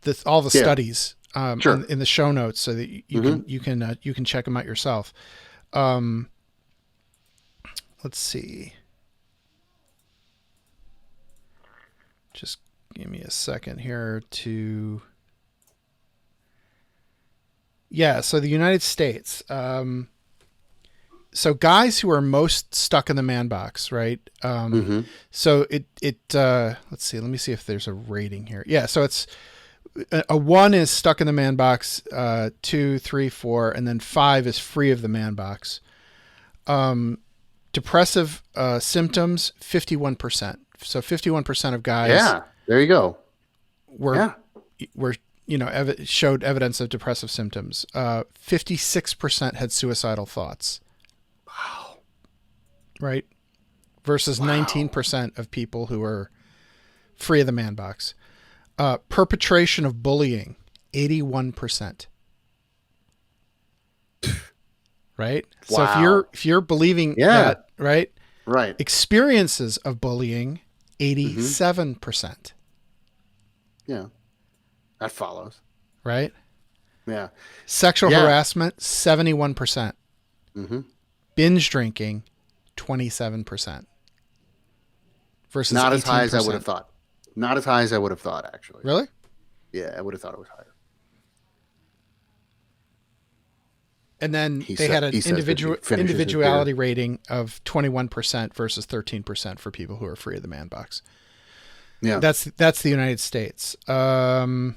the studies Sure. in the show notes so that you can check them out yourself. Let's see. Just give me a second here to. Yeah, so the United States. So guys who are most stuck in the man box, right? So it let's see. Let me see if there's a rating here. Yeah, so it's a 1 is stuck in the man box, 2, 3, 4, and then 5 is free of the man box. Depressive symptoms, 51%. So 51% of guys. Yeah, there you go. Were showed evidence of depressive symptoms. 56% had suicidal thoughts. Wow. Right? Versus 19% of people who are free of the man box. Perpetration of bullying, 81%. Right? Wow. So if you're believing that, right? Right. Experiences of bullying, 87%. Yeah. That follows. Right? Yeah. Sexual Yeah. harassment, 71%. Hmm. Binge drinking, 27% versus Not as high as I would have 18%. thought. Not as high as I would have thought, actually. Really? Yeah, I would have thought it was higher. And then they had an He says as he finishes his beer. individuality rating of 21% versus 13% for people who are free of the man box. Yeah. That's the United States. In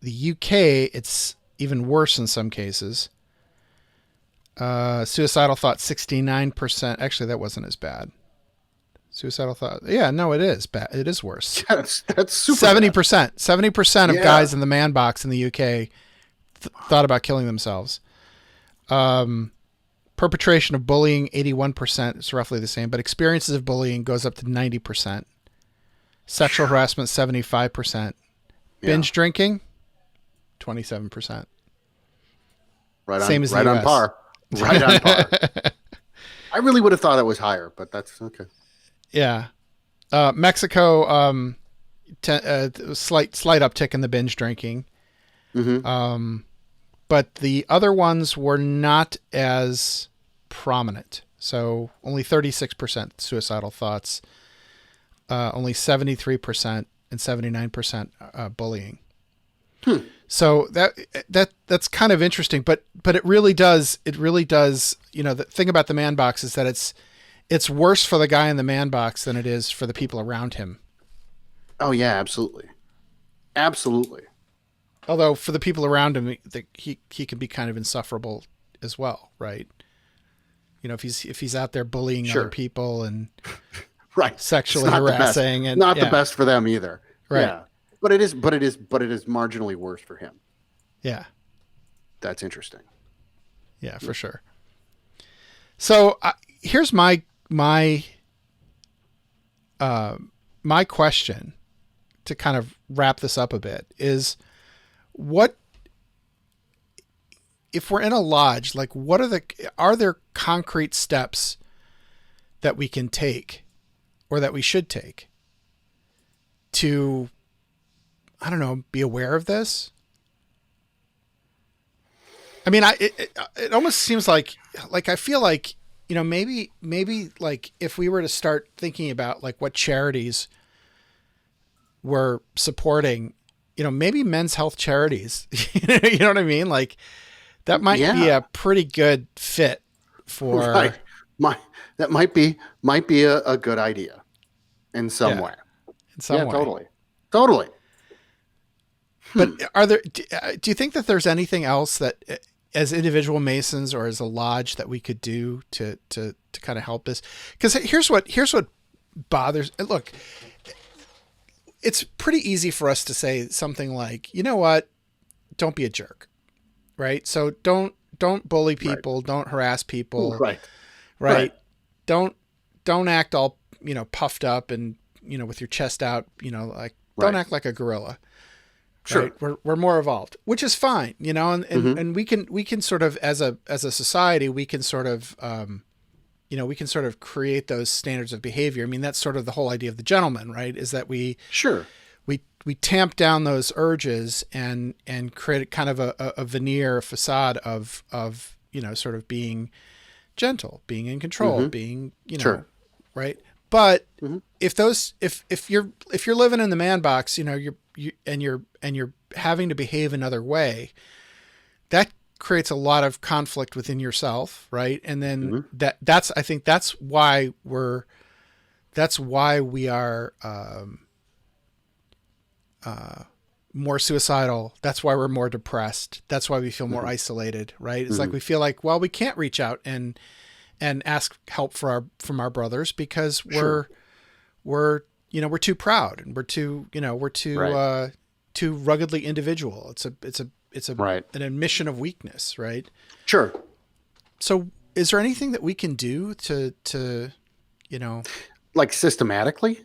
the UK, it's even worse in some cases. Suicidal thought, 69%. Actually, that wasn't as bad. Suicidal thought. Yeah, no, it is bad. It is worse. That's super 70%. 70% of Yeah. guys in the man box in the UK thought about killing themselves. Perpetration of bullying, 81%. It's roughly the same, but experiences of bullying goes up to 90%. Sexual harassment, 75%. Binge drinking, 27%. Same as the right on US. par. Right on par. I really would have thought it was higher, but that's okay. Yeah. Mexico, slight uptick in the binge drinking. Hmm. But the other ones were not as prominent. So only 36% suicidal thoughts, only 73% and 79% bullying. So that's kind of interesting, but it really does, the thing about the man box is that it's worse for the guy in the man box than it is for the people around him. Oh yeah, absolutely. Absolutely. Although for the people around him, he can be kind of insufferable as well, right? If he's out there bullying Sure. other people and Right. sexually harassing, and not the best for them either. Right. Yeah. But it is marginally worse for him. Yeah. That's interesting. Yeah, for sure. So here's my question to kind of wrap this up a bit is, what if we're in a lodge, like are there concrete steps that we can take or that we should take to, I don't know, be aware of this? I mean, it almost seems like I feel like, maybe like if we were to start thinking about like what charities we're supporting, maybe men's health charities, you know what I mean? Like that might be a pretty good fit for, right. That might be a good idea in some way. In some way. Totally. But do you think that there's anything else that as individual Masons or as a lodge that we could do to kind of help this? Because here's what bothers. Look, it's pretty easy for us to say something like, you know what, don't be a jerk, right? So don't bully people, right. Don't harass people, right? Don't act all puffed up and with your chest out, like don't act like a gorilla. Sure. Right? We're more evolved, which is fine, and we can sort of as a society, we can sort of we can sort of create those standards of behavior. I mean, that's sort of the whole idea of the gentleman, right? Is that we tamp down those urges and create kind of a veneer, a facade of sort of being gentle, being in control, being right. But if you're living in the man box, you're having to behave another way, that creates a lot of conflict within yourself, right? And then I think that's why we are more suicidal. That's why we're more depressed. That's why we feel more isolated, right? It's like we feel like, well, we can't reach out and ask help from our brothers because we're too proud and we're too too ruggedly individual. It's an admission of weakness, right? Sure. So is there anything that we can do to like systematically?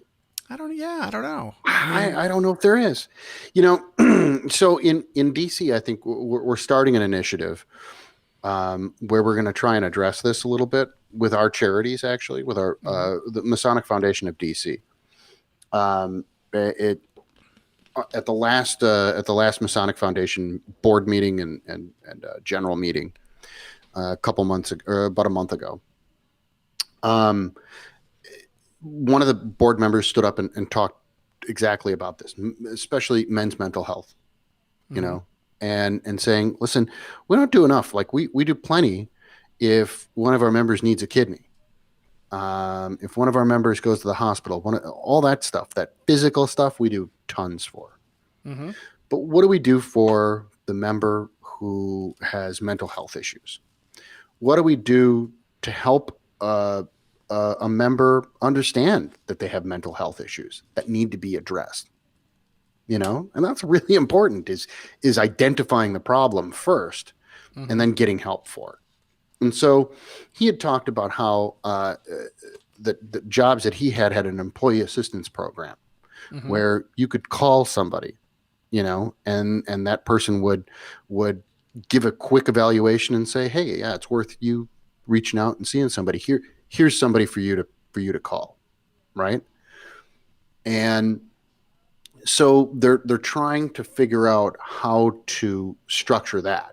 I don't know. I don't know if there is, so in DC, I think we're starting an initiative where we're going to try and address this a little bit with our charities, actually, with our the Masonic Foundation of DC. at the last Masonic Foundation board meeting and general meeting a couple months ago, or about a month ago. One of the board members stood up and talked exactly about this, especially men's mental health, you know, and saying, listen, we don't do enough. Like we do plenty if one of our members needs a kidney. If one of our members goes to the hospital, all that stuff, that physical stuff, we do tons for. Mm-hmm. But what do we do for the member who has mental health issues? What do we do to help a member understand that they have mental health issues that need to be addressed? You know, and that's really important is identifying the problem first and then getting help for it. And so he had talked about how the jobs that he had an employee assistance program where you could call somebody, you know, and that person would give a quick evaluation and say, hey, yeah, it's worth you reaching out and seeing somebody. Here's somebody for you to call, right? And so they're trying to figure out how to structure that.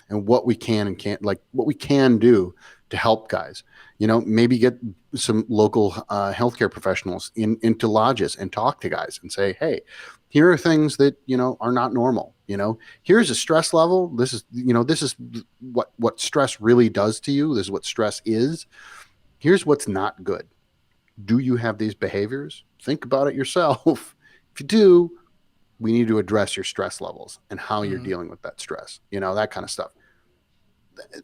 And what we can and can't, like what we can do to help guys, you know, maybe get some local healthcare professionals into lodges and talk to guys and say, hey, here are things that, you know, are not normal. You know, here's a stress level. This is what stress really does to you. This is what stress is. Here's what's not good. Do you have these behaviors? Think about it yourself. If you do, we need to address your stress levels and how you're dealing with that stress, you know, that kind of stuff.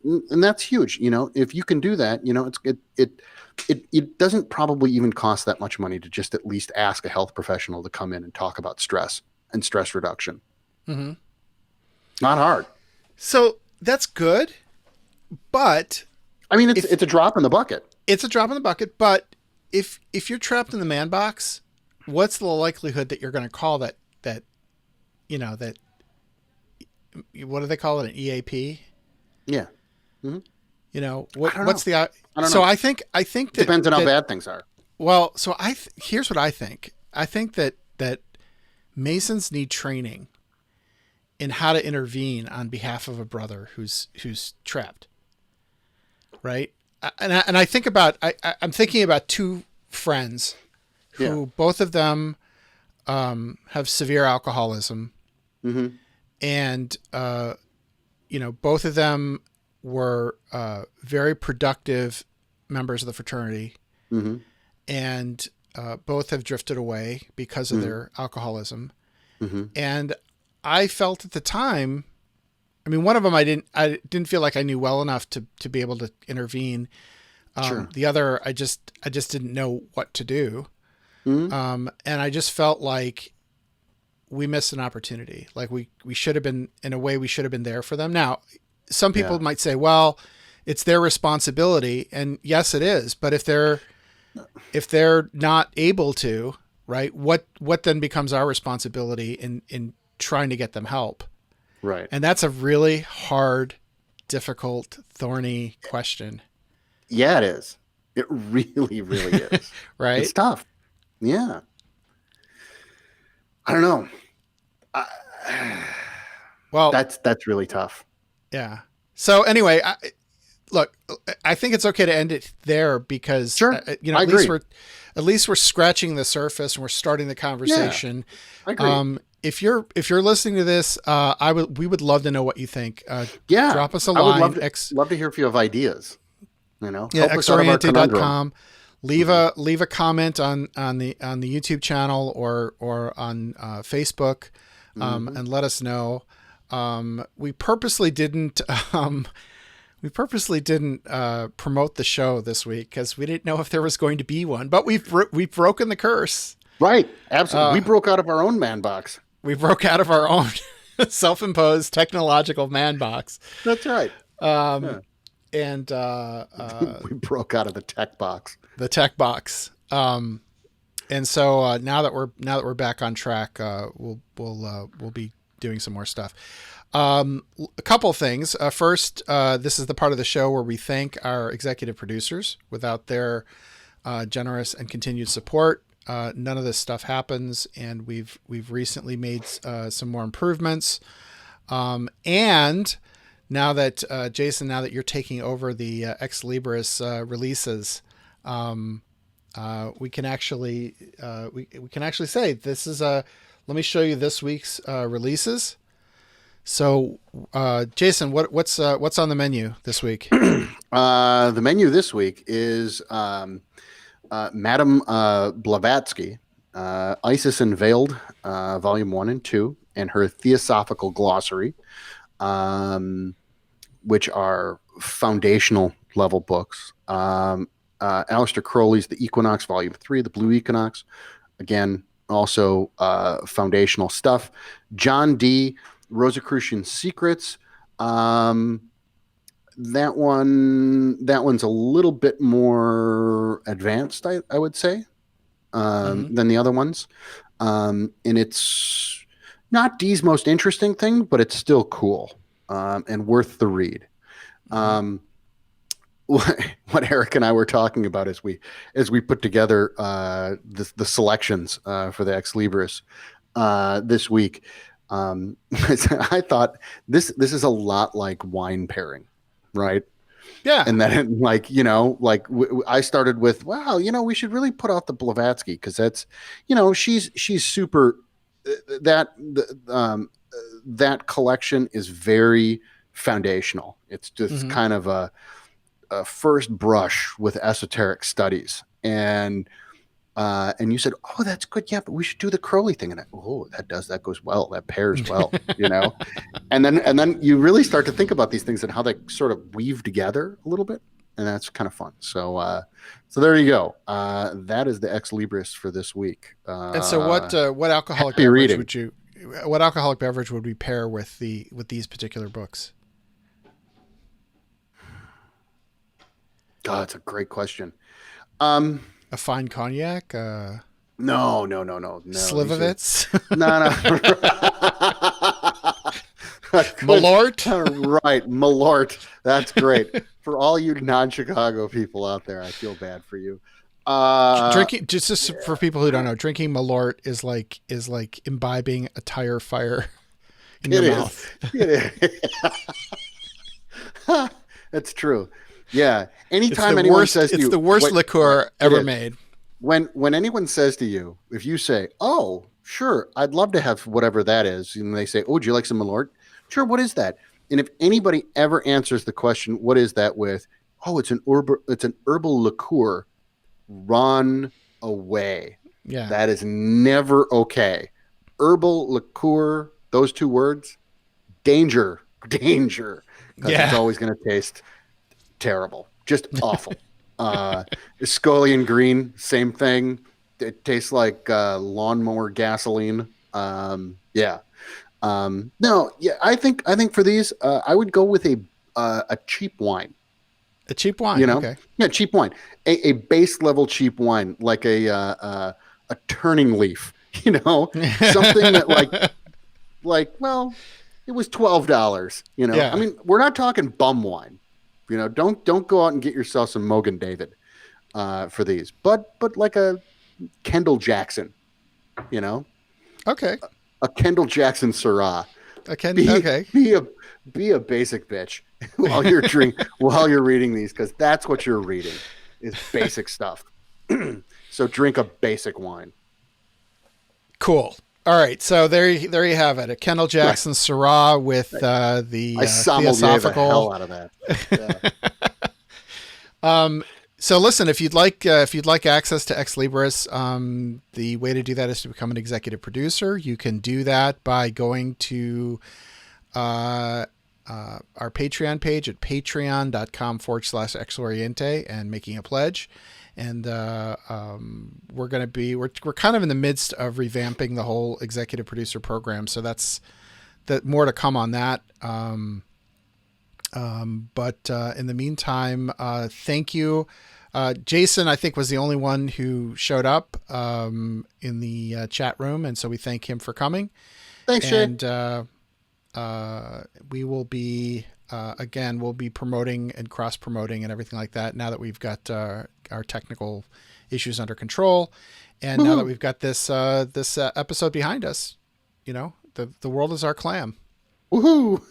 And that's huge. You know, if you can do that, you know, it doesn't probably even cost that much money to just at least ask a health professional to come in and talk about stress and stress reduction. Mm-hmm. Not hard. So that's good. But I mean, it's a drop in the bucket. It's a drop in the bucket. But if you're trapped in the man box, what's the likelihood that you're going to call that, you know, that, what do they call it? An EAP? Yeah. Mm-hmm. You know, what's the, I don't know. I think that depends on how bad things are. Well, so here's what I think. I think that Masons need training in how to intervene on behalf of a brother who's trapped. Right. And I think about, I'm thinking about two friends who both of them have severe alcoholism. Mm-hmm. And, you know, both of them were very productive members of the fraternity. Mm-hmm. And both have drifted away because of their alcoholism. Mm-hmm. And I felt at the time, I mean, one of them I didn't feel like I knew well enough to be able to intervene. Sure. The other, I just didn't know what to do. Mm-hmm. And I just felt like we missed an opportunity. Like we should have been, in a way, we should have been there for them. Now, some people might say, well, it's their responsibility. And yes, it is. But if they're not able to, right, what then becomes our responsibility in trying to get them help? Right. And that's a really hard, difficult, thorny question. Yeah, it is. It really, really is. Right. It's tough. Yeah. I don't know. Well, that's really tough. Yeah. So anyway, look, I think it's okay to end it there because, sure. You know, at least we're scratching the surface and we're starting the conversation. Yeah, I agree. If you're listening to this, we would love to know what you think. Drop us a line. I would love to hear if you have ideas. You know, yeah, X-Oriente.com. Leave a comment on the YouTube channel or on Facebook, and let us know. We purposely didn't promote the show this week because we didn't know if there was going to be one, but we've broken the curse. Right. Absolutely. We broke out of our own man box. We broke out of our own self-imposed technological man box. That's right. And we broke out of the tech box. The tech box. And so now that we're back on track, we'll be doing some more stuff. A couple things. First, this is the part of the show where we thank our executive producers. Without their generous and continued support, none of this stuff happens. And we've recently made some more improvements. And now that Jason, now that you're taking over the Ex Libris releases, we can actually we can actually say this is a. Let me show you this week's releases. So, Jason, what's on the menu this week? The menu this week is Madame Blavatsky, Isis Unveiled, Volume 1 and 2, and her Theosophical Glossary, which are foundational level books. Aleister Crowley's The Equinox, Volume 3, The Blue Equinox, again, also foundational stuff. John Dee, Rosicrucian Secrets. That one's a little bit more advanced, I would say, than the other ones. And it's not Dee's most interesting thing, but it's still cool and worth the read. What Eric and I were talking about as we put together the selections for the Ex Libris this week, I thought this is a lot like wine pairing, right? Yeah. And then, I started with, wow, we should really put out the Blavatsky because that's, she's super. That collection is very foundational. It's just kind of a first brush with esoteric studies, and you said, oh, that's good, yeah, but we should do the Crowley thing, and that goes well, that pairs well, and then you really start to think about these things and how they sort of weave together a little bit, and that's kind of fun. So there you go. That is the Ex Libris for this week. And so what alcoholic beverage would we pair with these particular books? God, that's a great question. A fine cognac? No. Slivovitz? No. Malort? Right, Malort. That's great. For all you non-Chicago people out there, I feel bad for you. Drinking, just for people who don't know, drinking Malort is like imbibing a tire fire in your mouth. It is. That's true. Yeah. Anytime anyone says to you, it's the worst liqueur ever made. When anyone says to you, if you say, "Oh, sure, I'd love to have whatever that is," and they say, "Oh, do you like some Malort?" Sure. What is that? And if anybody ever answers the question, "What is that?" with, "Oh, it's an herbal liqueur," run away. Yeah. That is never okay. Herbal liqueur, those two words, danger. Because it's always going to taste terrible, just awful. Escolian green, same thing. It tastes like lawnmower gasoline. I think for these, I would go with a cheap wine. A cheap wine, okay. Yeah, cheap wine. A base level cheap wine, like a turning leaf. Something that well, it was $12. Yeah. I mean, we're not talking bum wine. Don't go out and get yourself some Mogan David for these, but like a Kendall Jackson, Okay. a Kendall Jackson Syrah. Okay. Be a basic bitch while you're reading these, because that's what you're reading is basic stuff. So drink a basic wine. Cool. All right, so there you have it. A Kendall Jackson Syrah with the I sommelier the hell out of that. Yeah. So listen, if you'd like access to Ex Libris, the way to do that is to become an executive producer. You can do that by going to our Patreon page at patreon.com/X-Oriente and making a pledge. And we're kind of in the midst of revamping the whole executive producer program. So that's more to come on that. But in the meantime, thank you. Jason, I think, was the only one who showed up in the chat room. And so we thank him for coming. Thanks, Jay. And we will be, we'll be promoting and cross-promoting and everything like that now that we've got our technical issues under control. And now that we've got this episode behind us, the world is our clam. Woohoo!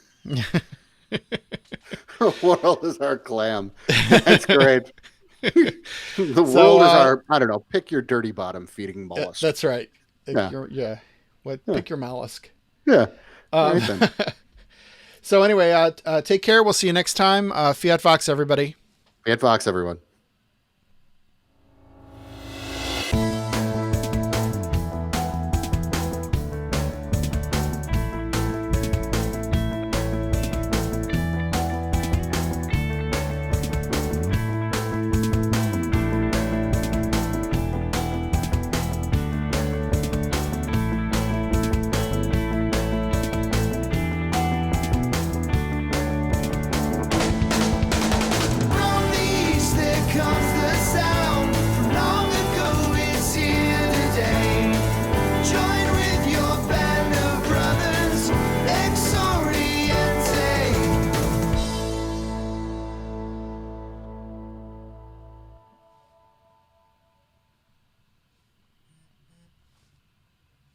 The world is our clam. That's great. The world is our, I don't know, pick your dirty bottom feeding mollusk. That's right. Yeah. Pick your mollusk. Yeah. Right then. So anyway, take care. We'll see you next time. Fiat Vox, everybody. Fiat Vox, everyone.